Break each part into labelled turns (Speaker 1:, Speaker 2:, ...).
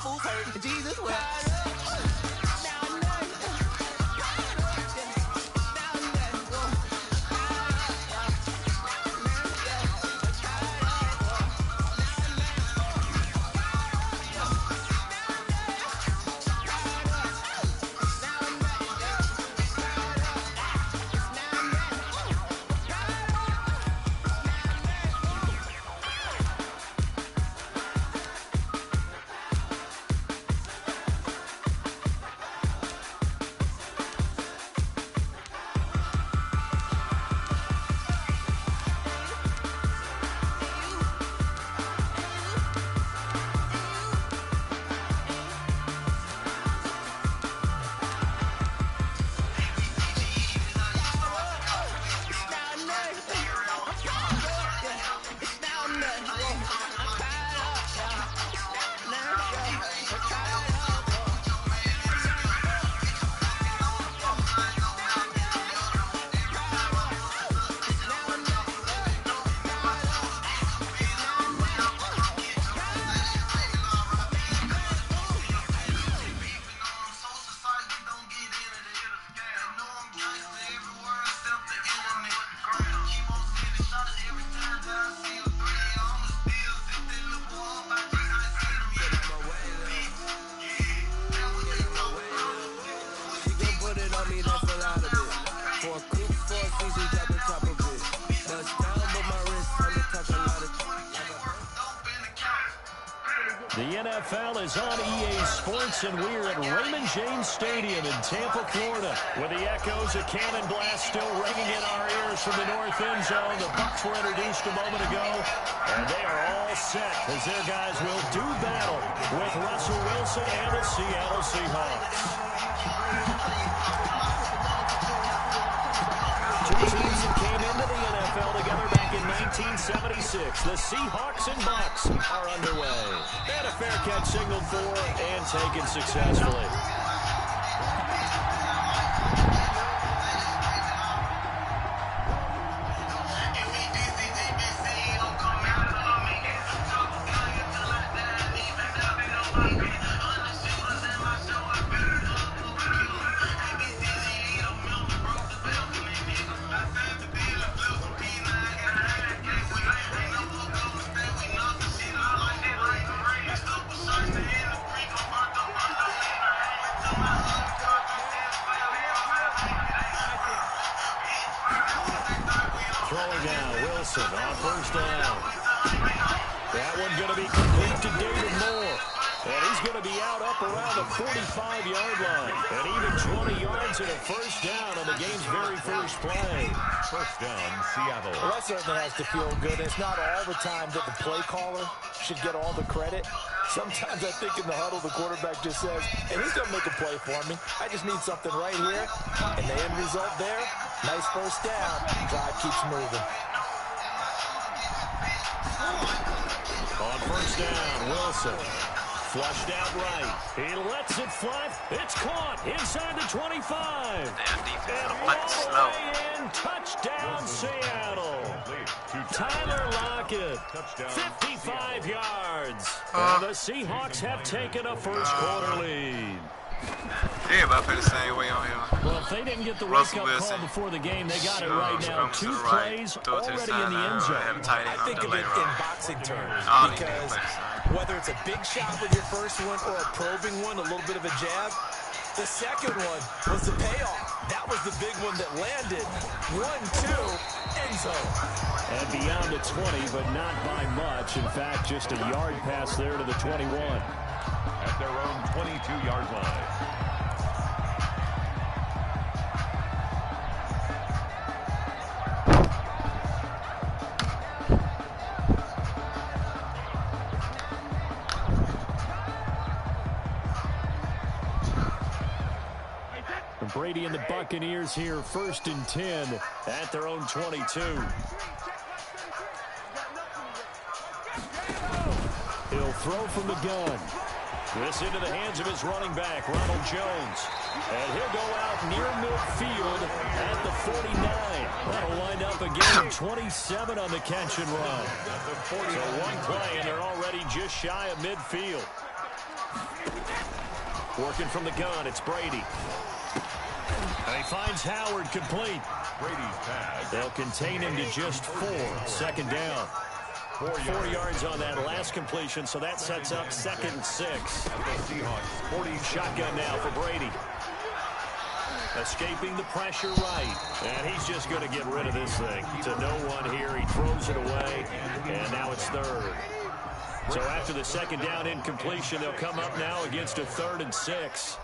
Speaker 1: fools hurt. Jesus will.
Speaker 2: The NFL is on EA Sports, and we're at Raymond James Stadium in Tampa, Florida, with the echoes of Cannon Blast still ringing in our ears from the north end zone. The Bucs were introduced a moment ago, and they are all set as their guys will do battle with Russell Wilson and the Seattle Seahawks. Two teams that came into the NFL together back in 1976. The Seahawks and Bucs are underway. And a fair catch signaled for and taken successfully. Throwing now, Wilson on first down. That one going to be complete to David Moore. And he's going to be out up around the 45-yard line. And even 20 yards and a first down on the game's very first play.
Speaker 3: First down, Seattle.
Speaker 4: Well, that certainly has to feel good. It's not all the time that the play caller should get all the credit. Sometimes I think in the huddle, the quarterback just says, hey, he's going to make a play for me. I just need something right here. And the end result there, nice first down. Drive keeps moving.
Speaker 2: On first down, Wilson. Flushed out right. He lets it fly. It's caught inside the 25.
Speaker 5: Damn defense, I'm fucking slow.
Speaker 2: In, touchdown, Seattle. Tyler Lockett, 55 yards. And the Seahawks have taken a first-quarter lead.
Speaker 5: Everybody play the same way on here.
Speaker 2: Well, if they didn't get the wake-up call before the game, they got it right now. Two plays already in the end zone.
Speaker 4: I think of it in boxing terms because whether it's a big shot with your first one or a probing one, a little bit of a jab, the second one was the payoff. That was the big one that landed. 1-2, end zone.
Speaker 2: And beyond the 20, but not by much. In fact, just a yard pass there to the 21.
Speaker 3: At their own 22-yard line.
Speaker 2: Brady and the Buccaneers here, 1st and 10 at their own 22. He'll throw from the gun. This into the hands of his running back, Ronald Jones. And he'll go out near midfield at the 49. That'll wind up a gain of 27 on the catch and run. So one play, and they're already just shy of midfield. Working from the gun, it's Brady. And he finds Howard complete.
Speaker 3: Brady's pass.
Speaker 2: They'll contain him to just 4. Second down. 4 yards on that last completion, so that sets up 2nd and 6.
Speaker 3: The Seahawks 40
Speaker 2: Shotgun now for Brady. Escaping the pressure right. And he's just going to get rid of this thing. To no one here. He throws it away. And now it's 3rd. So after the second down incompletion, they'll come up now against a 3rd and 6.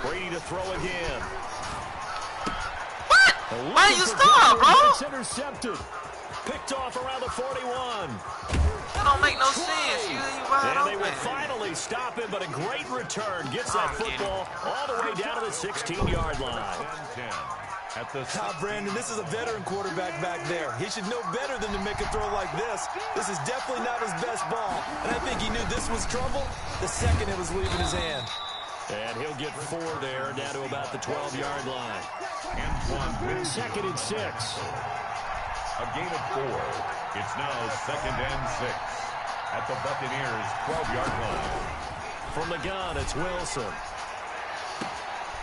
Speaker 2: Brady to throw again.
Speaker 5: What? Why you stop, bro?
Speaker 2: It's intercepted. Picked off around the 41.
Speaker 5: That don't make no sense. You wide
Speaker 2: And they will
Speaker 5: open.
Speaker 2: finally stop him, but a great return. Gets that football all the way down to the 16-yard line.
Speaker 3: 10 at the
Speaker 4: Brandon, this is a veteran quarterback back there. He should know better than to make a throw like this. This is definitely not his best ball. And I think he knew this was trouble the second it was leaving his hand.
Speaker 2: And he'll get 4 there, down to about the 12-yard line.
Speaker 3: Antoine
Speaker 2: 2nd and 6.
Speaker 3: A gain of 4. It's now 2nd and 6 at the Buccaneers 12-yard line.
Speaker 2: From the gun, it's Wilson.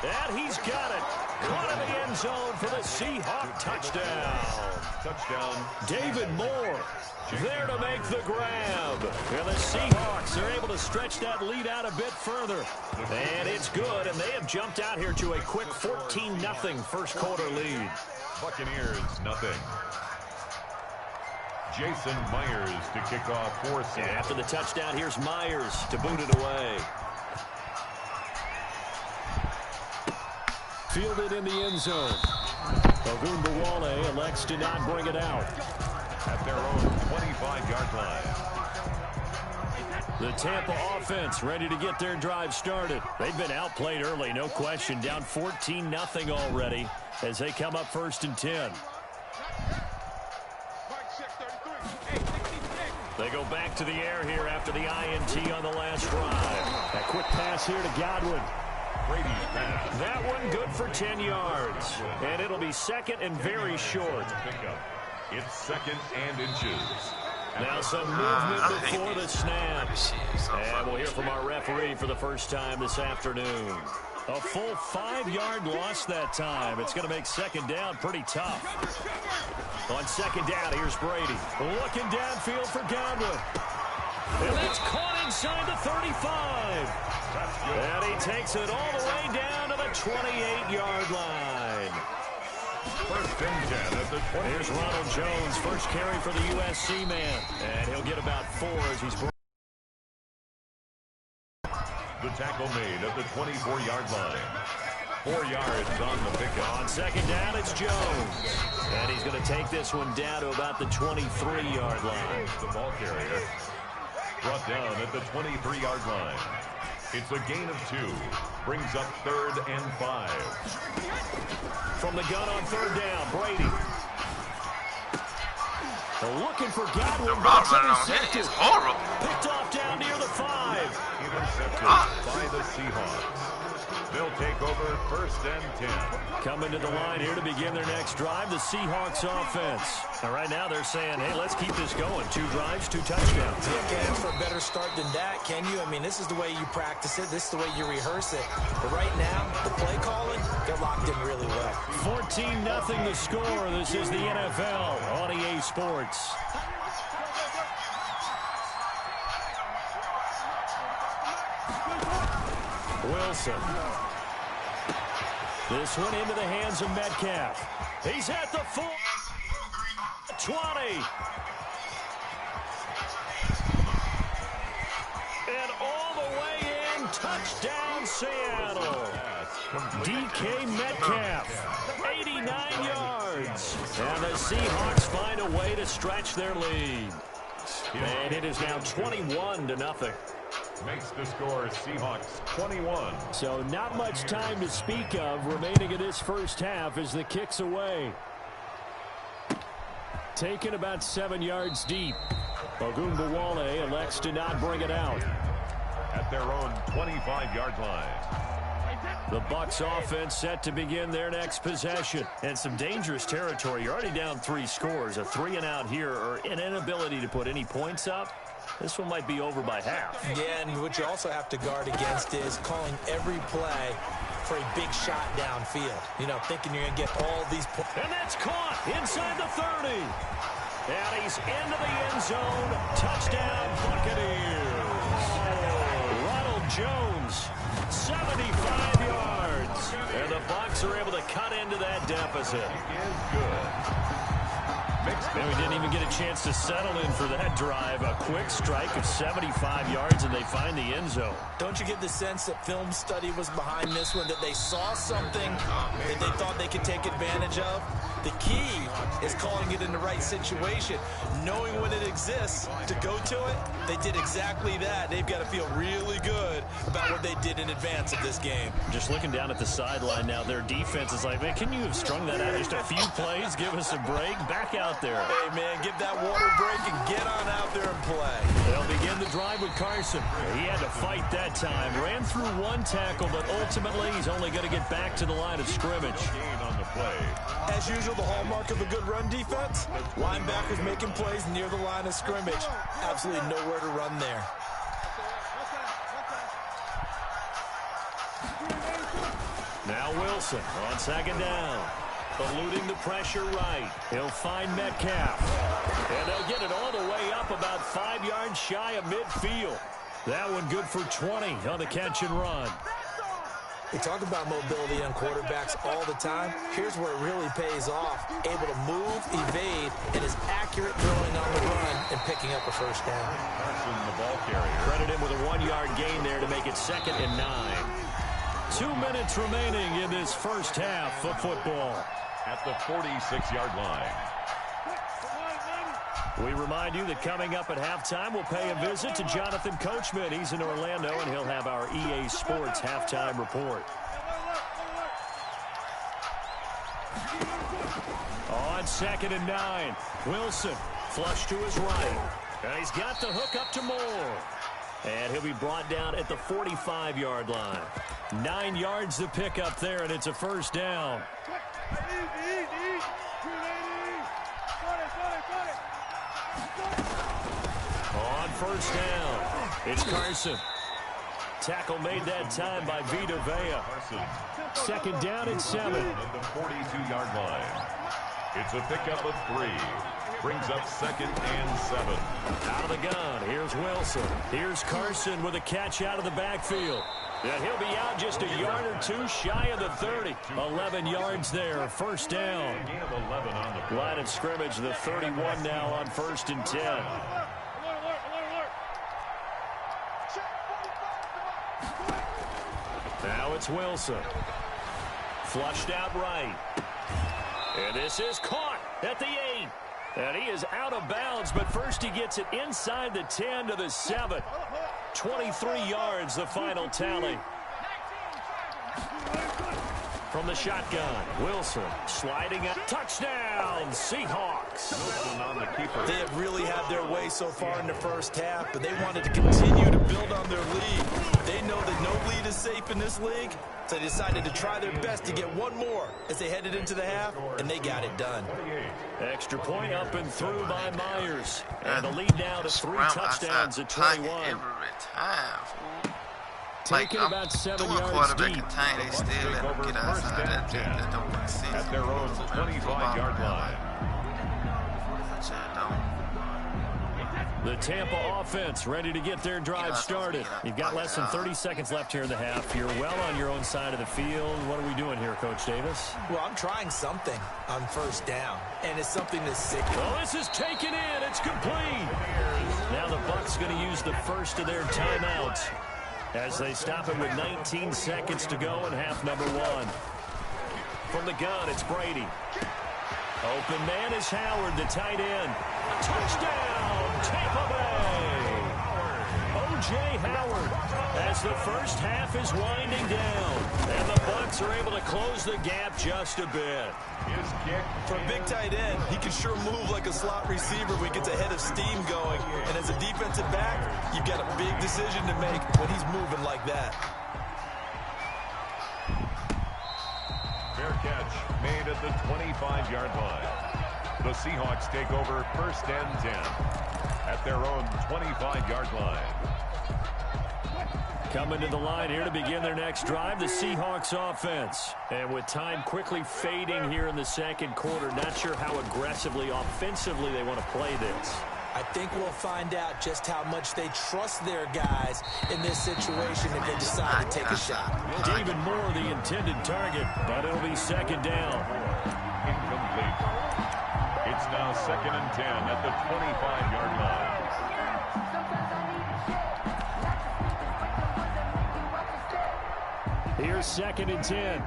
Speaker 2: And he's got it. Caught in the end zone for the Seahawk touchdown.
Speaker 3: Touchdown.
Speaker 2: David Moore there to make the grab. And the Seahawks are able to stretch that lead out a bit further. And it's good, and they have jumped out here to a quick 14-0 first quarter lead.
Speaker 3: Buccaneers, nothing. Jason Myers to kick off for
Speaker 2: And after the touchdown, here's Myers to boot it away. Fielded in the end zone. Ogunbowale elects to not bring it out.
Speaker 3: At their own 25-yard line.
Speaker 2: The Tampa offense ready to get their drive started. They've been outplayed early, no question. Down 14-0 already as they come up 1st and 10. They go back to the air here after the INT on the last drive. A quick pass here to Godwin.
Speaker 3: Brady's pass.
Speaker 2: That one good for 10 yards. And it'll be 2nd and very short.
Speaker 3: Pickup. It's 2nd and inches.
Speaker 2: Now some movement before the snap. And we'll hear from our referee for the first time this afternoon. A full 5-yard loss that time. It's going to make 2nd down pretty tough. On 2nd down, here's Brady. Looking downfield for Godwin. And that's caught inside the 35. And he takes it all the way down to the 28-yard line.
Speaker 3: 1st and 10 at the 20.
Speaker 2: Here's Ronald Jones, first carry for the USC man. And he'll get about 4 as he's brought.
Speaker 3: The tackle made at the 24-yard line. 4 yards on the pickup.
Speaker 2: On 2nd down, it's Jones. And he's going to take this one down to about the 23-yard line.
Speaker 3: The ball carrier brought down at the 23-yard line. It's a gain of 2. Brings up 3rd and 5.
Speaker 2: From the gun on 3rd down, Brady. Looking for Godwin.
Speaker 5: The route running on him is horrible.
Speaker 2: Picked off down near the 5.
Speaker 3: Intercepted by the Seahawks. They'll take over 1st and 10.
Speaker 2: Coming to the line here to begin their next drive, the Seahawks offense. And right now they're saying, hey, let's keep this going. 2 drives, 2 touchdowns.
Speaker 4: You can't ask for a better start than that, can you? I mean, this is the way you practice it. This is the way you rehearse it. But right now, the play calling, they're locked in really well.
Speaker 2: 14-0 the score. This is the NFL on EA Sports. Wilson. This one into the hands of Metcalf. He's at the full 20. And all the way in, touchdown Seattle. DK Metcalf, 89 yards. And the Seahawks find a way to stretch their lead. And it is now 21-0.
Speaker 3: Makes the score Seahawks 21.
Speaker 2: So not much time to speak of remaining in this first half as the kick's away. Taken about 7 yards deep. Ogunbowale elects to not bring it out.
Speaker 3: At their own 25-yard line.
Speaker 2: The Bucs offense set to begin their next possession. And some dangerous territory. You're already down 3 scores. A 3-and-out here or an inability to put any points up. This one might be over by half.
Speaker 4: Yeah, and what you also have to guard against is calling every play for a big shot downfield. You know, thinking you're going to get all these points.
Speaker 2: And that's caught inside the 30. And he's into the end zone. Touchdown, Buccaneers. Ronald Jones, 75 yards. And the Bucs are able to cut into that deficit.
Speaker 3: Is good.
Speaker 2: And we didn't even get a chance to settle in for that drive. A quick strike of 75 yards, and they find the end zone.
Speaker 4: Don't you get the sense that film study was behind this one, that they saw something that they thought they could take advantage of? The key is calling it in the right situation, knowing when it exists to go to it. They did exactly that. They've got to feel really good about what they did in advance of this game.
Speaker 2: Just looking down at the sideline now, their defense is like, man, can you have strung that out just a few plays? Give us a break. Back out there.
Speaker 4: Hey, man, give that water break and get on out there and play.
Speaker 2: They'll begin the drive with Carson. He had to fight that time. Ran through 1 tackle, but ultimately he's only going to get back to the line of scrimmage.
Speaker 3: Gain on the play.
Speaker 4: As usual, the hallmark of a good run defense, linebackers making plays near the line of scrimmage. Absolutely nowhere to run there.
Speaker 2: Now Wilson on 2nd down. Eluding the pressure right. He'll find Metcalf. And they'll get it all the way up about 5 yards shy of midfield. That one good for 20 on the catch and run.
Speaker 4: We talk about mobility on quarterbacks all the time. Here's where it really pays off. Able to move, evade, and is accurate throwing on the run and picking up a first down.
Speaker 3: Carson, the ball carrier.
Speaker 2: Credit him with a 1-yard gain there to make it 2nd and 9. 2 minutes remaining in this first half of football.
Speaker 3: At the 46-yard line.
Speaker 2: We remind you that coming up at halftime, we'll pay a visit to Jonathan Coachman. He's in Orlando, and he'll have our EA Sports halftime report. On 2nd and 9, Wilson flush to his right. And he's got the hook up to Moore. And he'll be brought down at the 45-yard line. 9 yards to pick up there, and it's a first down. On first down, it's Carson. Tackle made that time by Vita Vea. 2nd down and 7.
Speaker 3: At the 42-yard line. It's a pickup of 3. Brings up 2nd and 7.
Speaker 2: Out of the gun, here's Wilson. Here's Carson with a catch out of the backfield. And he'll be out just a yard or 2 shy of the 30. 11 yards there, first down.
Speaker 3: Gain of 11 on the play.
Speaker 2: Line of scrimmage, the 31 now on 1st and 10. Now it's Wilson. Flushed out right. And this is caught at the 8. And he is out of bounds, but first he gets it inside the 10 to the 7. 23 yards, the final tally. From the shotgun, Wilson sliding up. Touchdown, Seahawks.
Speaker 3: Wilson on the keeper.
Speaker 4: They have really had their way so far in the first half, but they wanted to continue to build on their lead. They know that no lead is safe in this league, so they decided to try their best to get one more as they headed into the half, and they got it done.
Speaker 2: Extra point up and through by Myers. And the lead now to 3 touchdowns at 21.
Speaker 5: Every time, fool.
Speaker 2: Taking
Speaker 5: I'm
Speaker 2: about 7
Speaker 5: doing
Speaker 2: yards
Speaker 5: quarterback
Speaker 2: deep.
Speaker 5: contain, they still let them get outside. That don't make sense.
Speaker 3: At their own 25-yard line.
Speaker 2: The Tampa offense ready to get their drive started. You've got less than 30 seconds left here in the half. You're well on your own side of the field. What are we doing here, Coach Davis?
Speaker 4: Well, I'm trying something on first down, and it's something that's sick.
Speaker 2: Well, this is taken in. It's complete. Now the Bucs going to use the first of their timeouts as they stop it with 19 seconds to go in half number 1. From the gun, it's Brady. Open man is Howard, the tight end. Touchdown, Tampa Bay. O.J. Howard as the first half is winding down. And the Bucs are able to close the gap just a bit.
Speaker 3: His kick.
Speaker 4: For a big tight end, he can sure move like a slot receiver when he gets a head of steam going. And as a defensive back, you've got a big decision to make when he's moving like that.
Speaker 3: Fair catch made at the 25-yard line. The Seahawks take over first and 10 at their own 25-yard line.
Speaker 2: Coming to the line here to begin their next drive, the Seahawks offense. And with time quickly fading here in the second quarter, not sure how aggressively, offensively they want to play this.
Speaker 4: I think we'll find out just how much they trust their guys in this situation if they decide to take a shot.
Speaker 2: David Moore, the intended target, but it'll be second down.
Speaker 3: Incomplete. It's now second and 10 at the 25-yard line.
Speaker 2: Here's second and 10.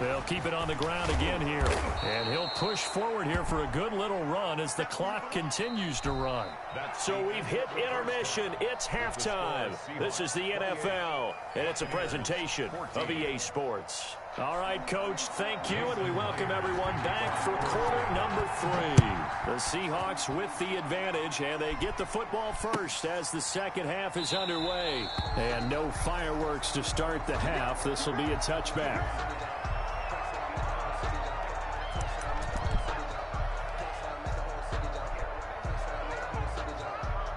Speaker 2: They'll keep it on the ground again here. And he'll push forward here for a good little run as the clock continues to run. So we've hit intermission. It's halftime. This is the NFL, and it's a presentation of EA Sports. All right, Coach, thank you, and we welcome everyone back for quarter number 3. The Seahawks with the advantage, and they get the football first as the second half is underway. And no fireworks to start the half. This will be a touchback.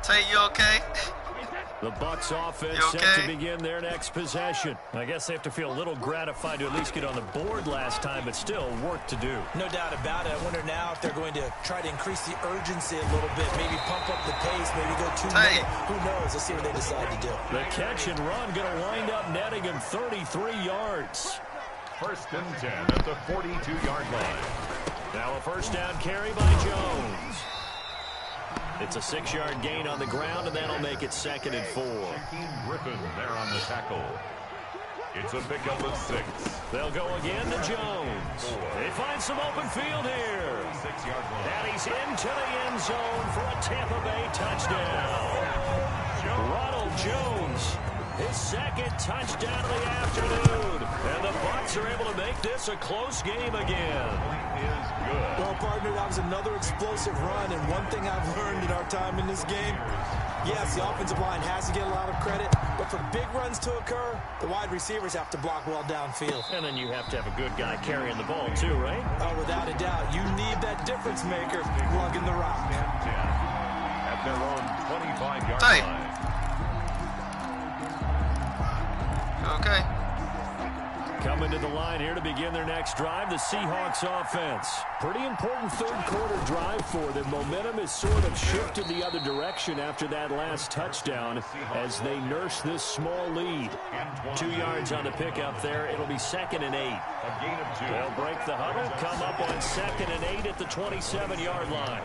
Speaker 5: Tay, you okay?
Speaker 2: The Bucs offense
Speaker 5: okay?
Speaker 2: set to begin their next possession. I guess they have to feel a little gratified to at least get on the board last time, but still work to do.
Speaker 4: No doubt about it. I wonder now if they're going to try to increase the urgency a little bit, maybe pump up the pace, maybe go 2 minutes. Who knows? Let's see what they decide to do.
Speaker 2: The catch and run going to wind up netting him 33 yards.
Speaker 3: First and 10 at the 42-yard line.
Speaker 2: Now a first down carry by Jones. It's a 6-yard gain on the ground, and that'll make it second and 4.
Speaker 3: Shaquem Griffin there on the tackle. It's a pickup of 6.
Speaker 2: They'll go again to Jones. They find some open field here.
Speaker 3: 6-yard line.
Speaker 2: And he's into the end zone for a Tampa Bay touchdown. Ronald Jones, his second touchdown of the afternoon. And the Bucs are able to make this a close game again.
Speaker 3: Is good.
Speaker 4: Well, partner, that was another explosive run, and one thing I've learned in our time in this game, yes, the offensive line has to get a lot of credit, but for big runs to occur, the wide receivers have to block well downfield.
Speaker 2: And then you have to have a good guy carrying the ball, too, right?
Speaker 4: Oh, without a doubt. You need that difference maker lugging the rock.
Speaker 3: At their own 25-yard
Speaker 5: Hey.
Speaker 3: line.
Speaker 5: Okay.
Speaker 2: Coming to the line here to begin their next drive, the Seahawks offense. Pretty important third-quarter drive for them. Momentum has sort of shifted the other direction after that last touchdown as they nurse this small lead. 2 yards on the pickup there. It'll be second and 8.
Speaker 3: A gain of 2.
Speaker 2: They'll break the huddle, come up on second and 8 at the 27-yard line.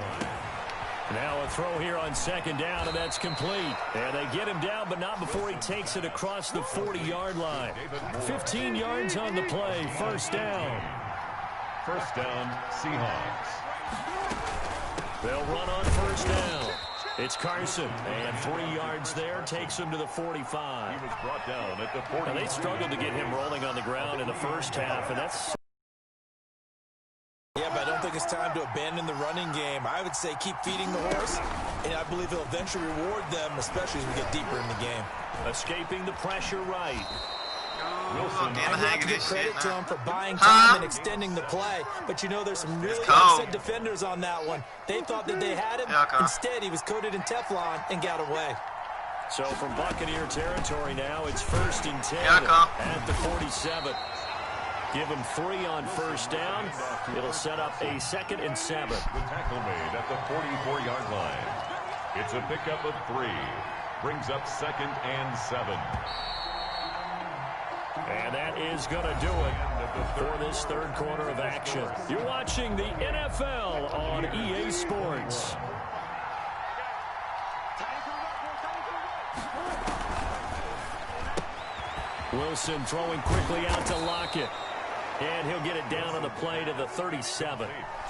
Speaker 2: Now a throw here on second down, and that's complete. And they get him down, but not before he takes it across the 40-yard line. 15 yards on the play, first down.
Speaker 3: First down, Seahawks.
Speaker 2: They'll run on first down. It's Carson, and 3 yards there takes him to the 45.
Speaker 3: He was brought down at the 40.
Speaker 2: Now, they struggled to get him rolling on the ground in the first half, and that's...
Speaker 4: Yeah, but I don't think it's time to abandon the running game. I would say keep feeding the horse, and I believe it'll eventually reward them, especially as we get deeper in the game.
Speaker 2: Escaping the pressure right.
Speaker 5: Wilson,
Speaker 4: I'd have to give credit to him for buying time
Speaker 5: Huh?
Speaker 4: and extending the play, but you know there's some really
Speaker 5: cold.
Speaker 4: upset defenders on that one. They thought that they had him.
Speaker 5: Yeah, okay.
Speaker 4: Instead, he was coated in Teflon and got away.
Speaker 2: So from Buccaneer territory now, it's first and 10
Speaker 5: Yeah, okay.
Speaker 2: at the 47. Give him 3 on first down. It'll set up a second and 7.
Speaker 3: The tackle made at the 44-yard line. It's a pickup of 3. Brings up second and 7.
Speaker 2: And that is going to do it for this third quarter of action. You're watching the NFL on EA Sports. Wilson throwing quickly out to Lockett. And he'll get it down on the play to the 37.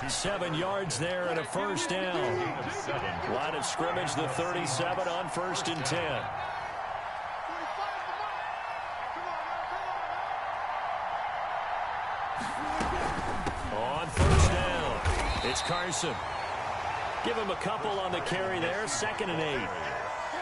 Speaker 2: 7 yards there and a first down. Line of scrimmage, the 37 on 1st and 10. On 1st down, it's Carson. Give him a couple on the carry there, 2nd and 8.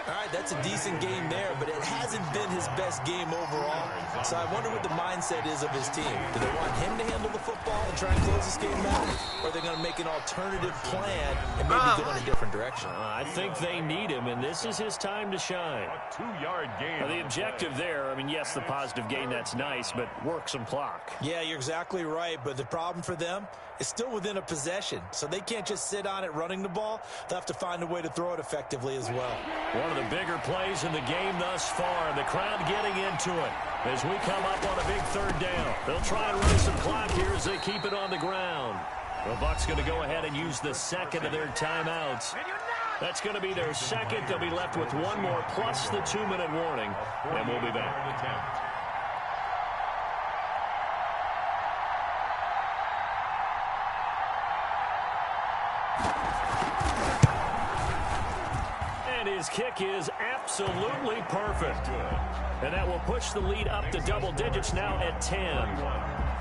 Speaker 4: All right, that's a decent game there, but it hasn't been his best game overall. So I wonder what the mindset is of his team. Do they want him to handle the football and try and close this game out? Or are they going to make an alternative plan and maybe go in a different direction?
Speaker 2: I think they need him, and this is his time to shine.
Speaker 3: A 2-yard gain.
Speaker 2: The objective there, I mean, yes, the positive gain, that's nice, but work some clock.
Speaker 4: Yeah, you're exactly right, but the problem for them is still within a possession. So they can't just sit on it running the ball. They'll have to find a way to throw it effectively as well.
Speaker 2: One of the bigger plays in the game thus far. The crowd getting into it as we come up on a big 3rd down. They'll try and run some clock here as they keep it on the ground. The Bucs going to go ahead and use the 2nd of their timeouts. That's going to be their 2nd. They'll be left with 1 more plus the 2-minute warning, and we'll be back. And his kick is absolutely perfect. And that will push the lead up to double digits now at 10.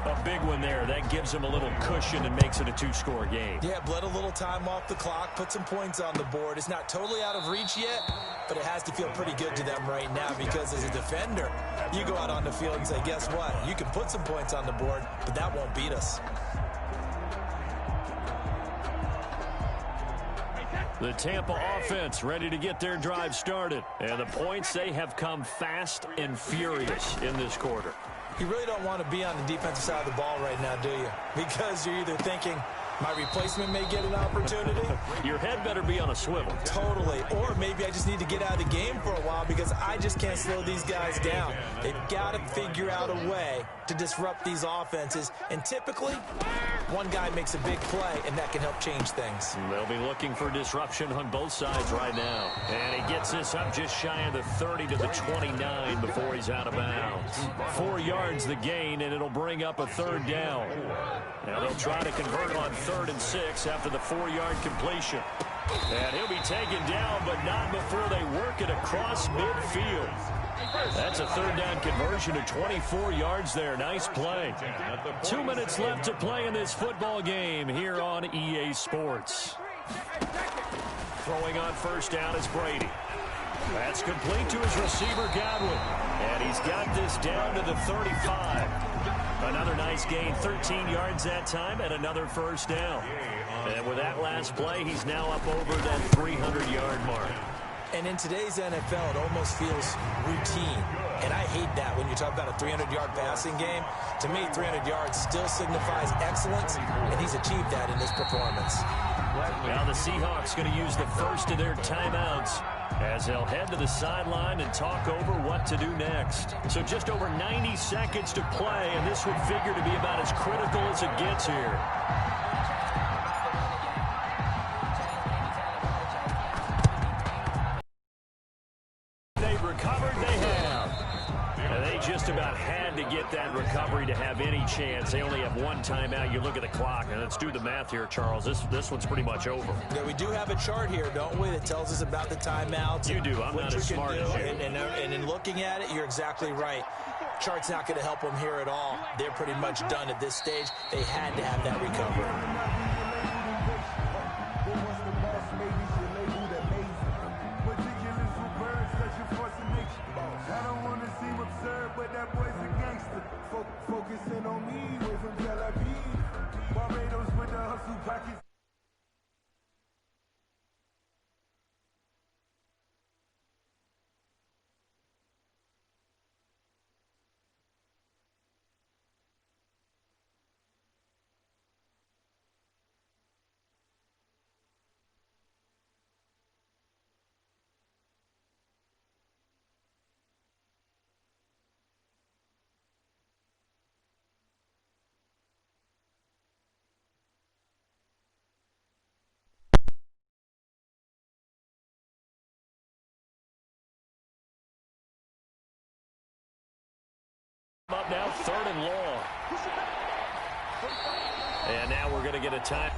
Speaker 2: A big one there. That gives him a little cushion and makes it a 2-score game.
Speaker 4: Yeah, bled a little time off the clock, put some points on the board. It's not totally out of reach yet, but it has to feel pretty good to them right now because as a defender, you go out on the field and say, guess what? You can put some points on the board, but that won't beat us.
Speaker 2: The Tampa offense ready to get their drive started. And the points, they have come fast and furious in this quarter.
Speaker 4: You really don't want to be on the defensive side of the ball right now, do you? Because you're either thinking, my replacement may get an opportunity.
Speaker 2: Your head better be on a swivel.
Speaker 4: Totally. Or maybe I just need to get out of the game for a while because I just can't slow these guys down. They've got to figure out a way to disrupt these offenses. And typically, one guy makes a big play, and that can help change things.
Speaker 2: They'll be looking for disruption on both sides right now. And he gets this up just shy of the 30 to the 29 before he's out of bounds. 4 yards the gain, and it'll bring up a 3rd down. Now they'll try to convert on 3rd and 6 after the 4-yard completion. And he'll be taken down, but not before they work it across midfield. That's a 3rd down conversion of 24 yards there. Nice play. 2 minutes left to play in this football game here on EA Sports. Throwing on 1st down is Brady. That's complete to his receiver, Godwin. And he's got this down to the 35. Another nice gain, 13 yards that time, and another 1st down. And with that last play, he's now up over that 300-yard mark.
Speaker 4: And in today's NFL, it almost feels routine. And I hate that when you talk about a 300-yard passing game. To me, 300 yards still signifies excellence, and he's achieved that in this performance.
Speaker 2: Now the Seahawks going to use the 1st of their timeouts as they'll head to the sideline and talk over what to do next. So just over 90 seconds to play, and this would figure to be about as critical as it gets here. They've recovered, they have. And they just about had to get that recovery to have any chance. They only have 1 timeout. You look at the clock, and let's do the math here, Charles. This one's pretty much over.
Speaker 4: Yeah, we do have a chart here, don't we, that tells us about the timeouts.
Speaker 2: You do. I'm not as smart as you.
Speaker 4: And in looking at it, you're exactly right. Chart's not going to help them here at all. They're pretty much done at this stage. They had to have that recovery.
Speaker 1: Focusing on me, way from Tel Aviv. Barbados with the hustle pockets.
Speaker 2: Up now, 3rd and long. And now we're going to get a time.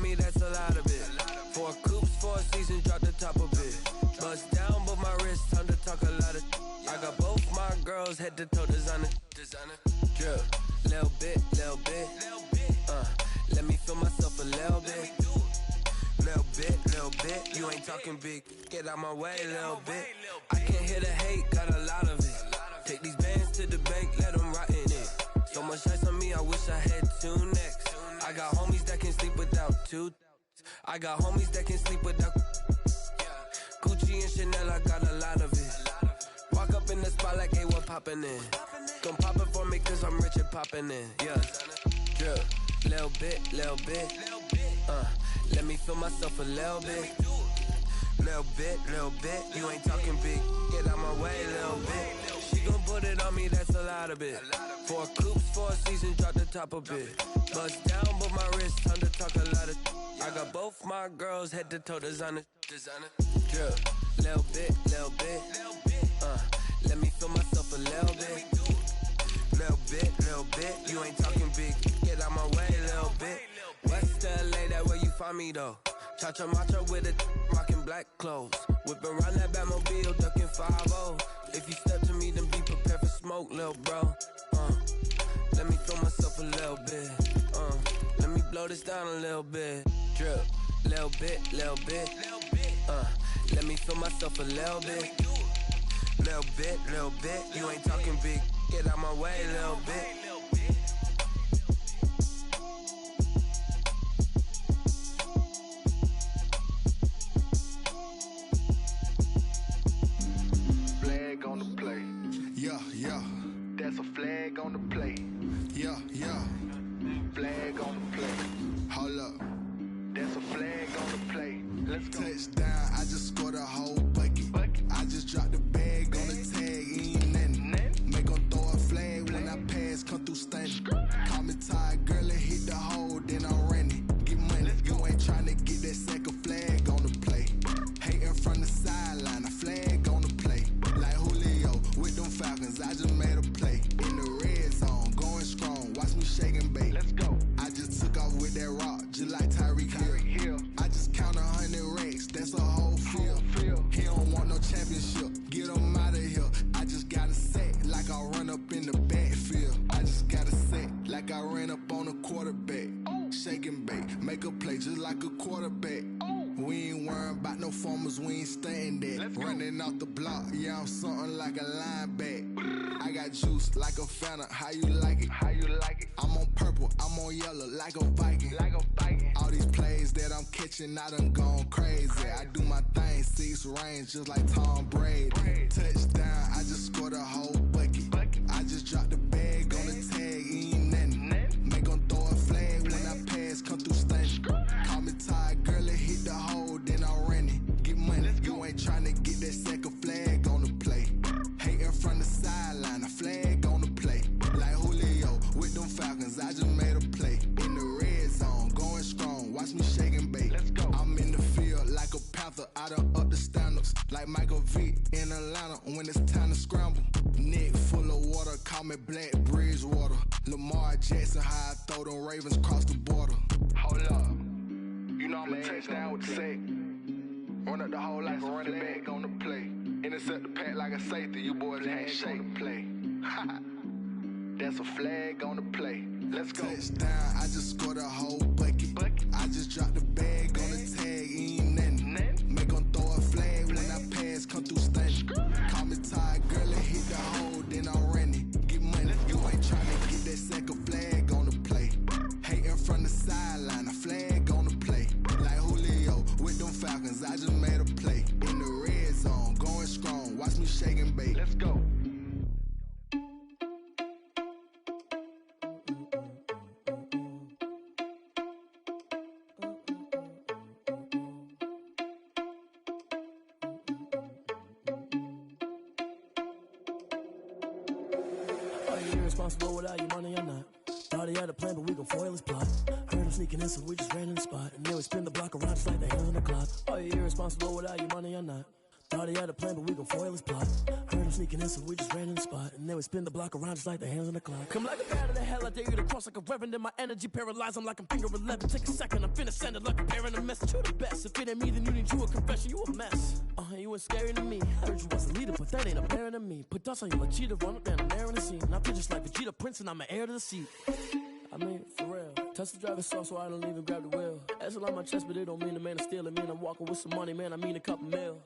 Speaker 6: That's a lot of it. 4 coops, 4 seasons, drop the top of it. Bust down, but my wrist, time to talk a lot of. I got both my girls head to toe designer. Drip, little bit. Let me feel myself a little bit. Little bit. You ain't talking big. Get out my way, little bit. I can't hear the hate, got a lot of it. Take these bands to the bank, let them rot in it. So much ice on me, I wish I had 2 necks. I got homies that can sleep without 2. I got homies that can sleep without. Gucci and Chanel, I got a lot of it. Walk up in the spot like, hey, what poppin' in? Come pop it for me, cause I'm rich and poppin' in. Yeah, drip, little bit. Let me feel myself a little bit. Little bit. You ain't talking big. Get out my way, little bit. She gon' put it on me, that's a lot of it. 4 coops, 4 seasons, drop the top a bit. Bust down, but my wrist, time to talk a lot of. I got both my girls head to toe designer. Drip, little bit. Let me feel myself a little bit. Little bit. You ain't talking big. Get out my way, little bit. West LA, that where you find me though. Cha-cha macha with a rockin' black clothes. Whip around that Batmobile, ducking 5-0. If you step to me, then be prepared for smoke, lil' bro. Let me feel myself a little bit. Let me blow this down a little bit. Drip, little bit. Let me feel myself a little bit. Little bit. You ain't talking big. Get out my way, little bit.
Speaker 7: On the play.
Speaker 1: Yeah.
Speaker 7: That's a flag on the play.
Speaker 1: Yeah.
Speaker 7: Flag on the play.
Speaker 1: Hold up.
Speaker 7: That's a flag on the play. Let's go.
Speaker 1: Touchdown, I just scored a whole bucket. I just dropped the bag on the tag, ain't nothing. Make 'em throw a flag when I pass, like a quarterback. We ain't worrying about no formers, we ain't staying there. Running off the block, yeah, I'm something like a linebacker. I got juice like a Fanta, how you like it? How you like it? I'm on purple, I'm on yellow, like a Viking. Like a Viking. All these plays that I'm catching, I done gone crazy. I do my thing, 6 range, just like Tom Brady. Touchdown, I just scored a whole bucket. I just dropped the bag on the tag, ain't nothing. Make 'em throw a flag when I pass, come through stunning. Call me tired, girl, it hit the hole, then I ran it. Get money, you ain't tryna get that second flag on the play. Hating from the sideline, a flag on the play. Like Julio with them Falcons, I just made a play. In the red zone, going strong, watch me shake and bake. I'm in the field like a panther, I done up the standards. Like Michael Vick in Atlanta when it's time to scramble. Neck full of water, call me Black Bridgewater. Lamar Jackson, how I throw them Ravens cross the border. Hold up, you know I'm a touchdown with the sack. Run up the hole like a running back on the play. Intercept the pack like a safety, you boys ain't shake the play. That's a flag on the play. Let's go. Touchdown, I just scored a whole bucket. I just dropped the bag on the tag, ain't nothing. Make 'em throw a flag when I pass, come through stunning. Call me tired, girl, it hit the hole, then I ran it. Get money, you ain't tryna get that second flag on the play. Hating from the sideline, a flag on the play. Like Julio with them Falcons, I just made a play. In the red zone, going strong, watch me shake and bake. Let's go.
Speaker 8: Irresponsible without your money or not. Thought he had a plan, but we gon' foil his plot. Heard him sneaking in, so we just ran in the spot. And then we spin the block around just like the hands on the clock. Are you irresponsible without your money or not? Thought he had a plan, but we gon' foil his plot. Heard him sneaking in, so we just ran in the spot. And then we spin the block around just like the hands on the clock. Come like a bat of the hell, I dare you to cross like a reverend. In my energy paralyzed, I'm like I'm finger 11. Take a second, I'm finna send it like a parent a message. You're the best. If it ain't me, then you need you a confession. You a mess. You ain't scary to me. I heard you was a leader, but that ain't apparent to me. Put dust on you like cheetah, run up down and air in the scene. I feel just like Vegeta Prince, and I'm an heir to the seat. I mean, for real. Touch the driver's soft, so I don't even grab the wheel. That's a lot on my chest, but it don't mean the man is stealing. Man, I'm walking with some money, man. I mean a couple mil.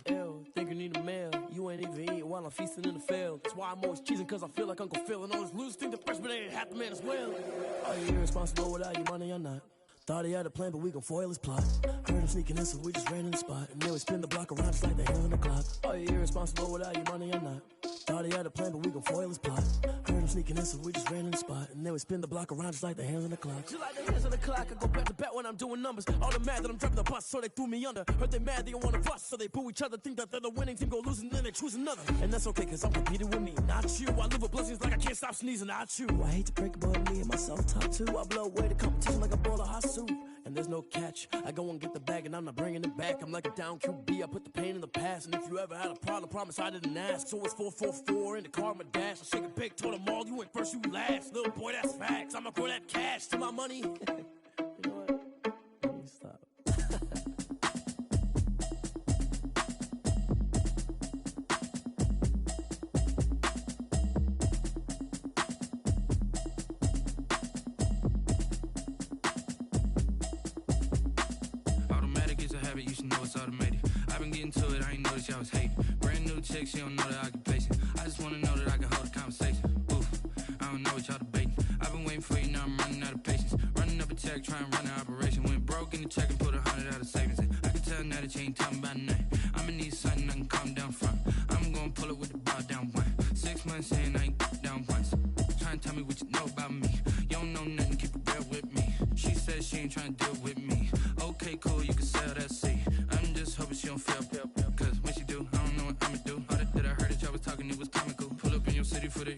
Speaker 8: Ew, think you need a meal. You ain't even eating while I'm feasting in the field. That's why I'm always cheesing, cause I feel like Uncle Phil. And all those losers think the freshman ain't half the man as well. Are you irresponsible without your money or not? Thought he had a plan, but we gon' foil his plot. Heard him sneaking in, so we just ran in the spot. And then we spin the block around just like the hands on the clock. Are you irresponsible without your money or not? Thought he had a plan, but we gon' foil his plot. Heard him sneaking in, so we just ran in the spot. And then we spin the block around just like the hands on the clock. Just like the hands on the clock, I go back to back when I'm doing numbers. All the mad that I'm driving the bus, so they threw me under. Heard they mad, they don't wanna bust, so they boo each other. Think that they're the winning team, go losing, then they choose another. And that's okay, cause I'm competing with me, not you. I live with blessings like I can't stop sneezing, not you. I hate to break it, but me and myself top too. I blow away the competition like a bowl of hot soup. And there's no catch. I go and get the bag and I'm not bringing it back. I'm like a down QB, I put the pain in the past. And if you ever had a problem, promise I didn't ask. So it's 444 in the car, my dash. I shake a big, told them all, you ain't first, you last. Little boy, that's facts. I'ma grow that cash to my money. You know what? Let me stop.
Speaker 9: You should know it's automated. I've been getting to it, I ain't noticed y'all was hating. Brand new chick, she don't know the occupation. I just wanna know that I can hold a conversation. Oof, I don't know what y'all debating. I've been waiting for you, now I'm running out of patience. Running up a check, trying to run an operation. Went broke in the check and put 100 out of savings in. I can tell now that you ain't talking about nothing. I'ma need something I can calm down front. I'm gonna pull it with the bar down one. 6 months in, I ain't down once. Trying to tell me what you know about me. You don't know nothing, keep it real with me. She said she ain't trying to deal with me. Okay, cool, you can sell that seat. I'm just hoping she don't feel, cause when she do, I don't know what I'ma do. All that I heard that y'all was talking, it was comical. Pull up in your city for the